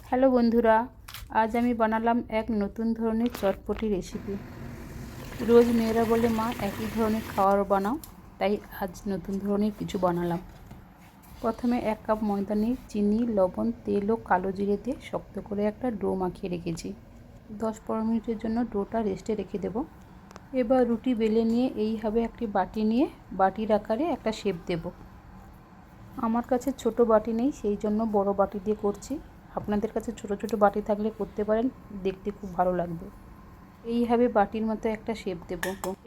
Hello বন্ধুরা, আজ আমি বানালাম এক নতুন ধরনের চটপটি রেসিপি। রোজ মেয়েরা বলে মা একই ধরনের খাবার বানাও, তাই আজ নতুন ধরনের কিছু বানালাম। প্রথমে 1 কাপ ময়দা নিয়ে চিনি, লবণ, তেল ও কালো জিরে দিয়ে শক্ত করে একটা ডো মাখিয়ে রেখেছি। 10-15 মিনিটের জন্য ডোটা রেস্টে রেখে দেব। এবার রুটি বেলে নিয়ে এইভাবে একটি বাটি নিয়ে বাটির আকারে একটা শেপ দেব। আমার কাছে ছোট বাটি নেই, সেই জন্য বড় বাটি দিয়ে করছি। আপনাদের কাছে ছোট ছোট বাটি থাকলে করতে পারেন, দেখতে খুব ভালো লাগবে। এইভাবে বাটির মতো একটা শেপ দেব।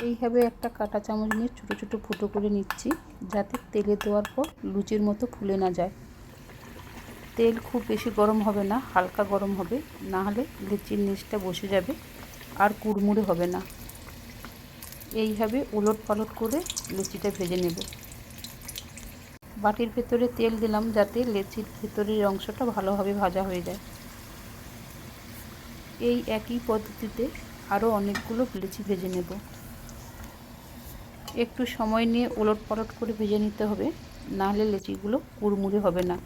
এইভাবে একটা কাঁটা চামচ নিয়ে ছোট ছোট ফুটো করে নিচ্ছি, যাতে তেলে দেওয়ার পর লুচির মতো ফুলে না যায়। তেল খুব বেশি গরম হবে না, হালকা গরম হবে, না হলে লুচির নিচটা বসে যাবে আর কুড়মুড়ে হবে না। এইভাবে উলট পালট করে লুচিটা ভেজে নেব। বাটির ভেতরে তেল দিলাম যাতে লেচির ভেতরের অংশটা ভালোভাবে ভাজা হয়ে যায়। এই একই পদ্ধতিতে আরও অনেকগুলো লেচি ভেজে নেব। একটু সময় নিয়ে ওলট পালট করে ভেজে নিতে হবে, নাহলে লেচিগুলো কুড়মুড়ে হবে না।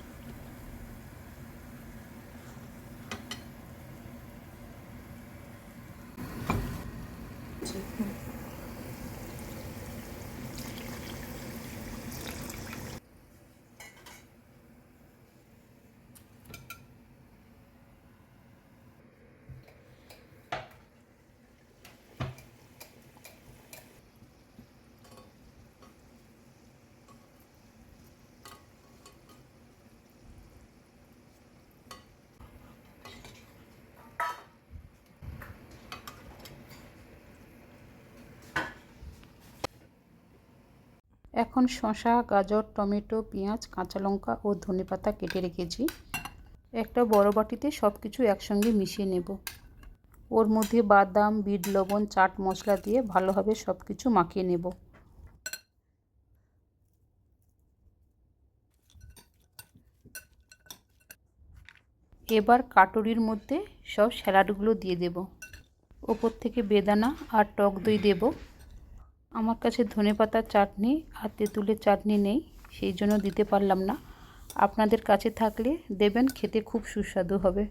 এখন শসা, গাজর, টমেটো, পেঁয়াজ, কাঁচা লঙ্কা ও ধনেপাতা কেটে রেখেছি। একটা বড় বাটিতে সব কিছু একসঙ্গে মিশিয়ে নেব। ওর মধ্যে বাদাম, বিট লবণ, চাট মশলা দিয়ে ভালোভাবে সব কিছু মাখিয়ে নেব। এবার কাটুরির মধ্যে সব স্যালাডগুলো দিয়ে দেব। ওপর থেকে বেদানা আর টক দই দেব। আমার কাছে ধনেপাতার চাটনি আর তেঁতুলের চাটনি নেই, সেই জন্য দিতে পারলাম না। আপনাদের কাছে থাকলে দেবেন, খেতে খুব সুস্বাদু হবে।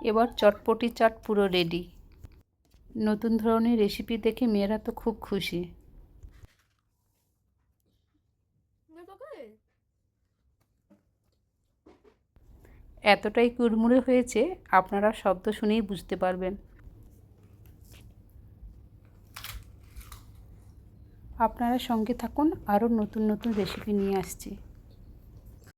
এবার চটপটি চাট পুরো রেডি। নতুন ধরনের রেসিপি দেখে মেয়েরা তো খুব খুশি। এতটাই কুড়মুড়ে হয়েছে, আপনারা শব্দ শুনেই বুঝতে পারবেন। আপনারা সঙ্গে থাকুন, আরও নতুন নতুন রেসিপি নিয়ে আসছি।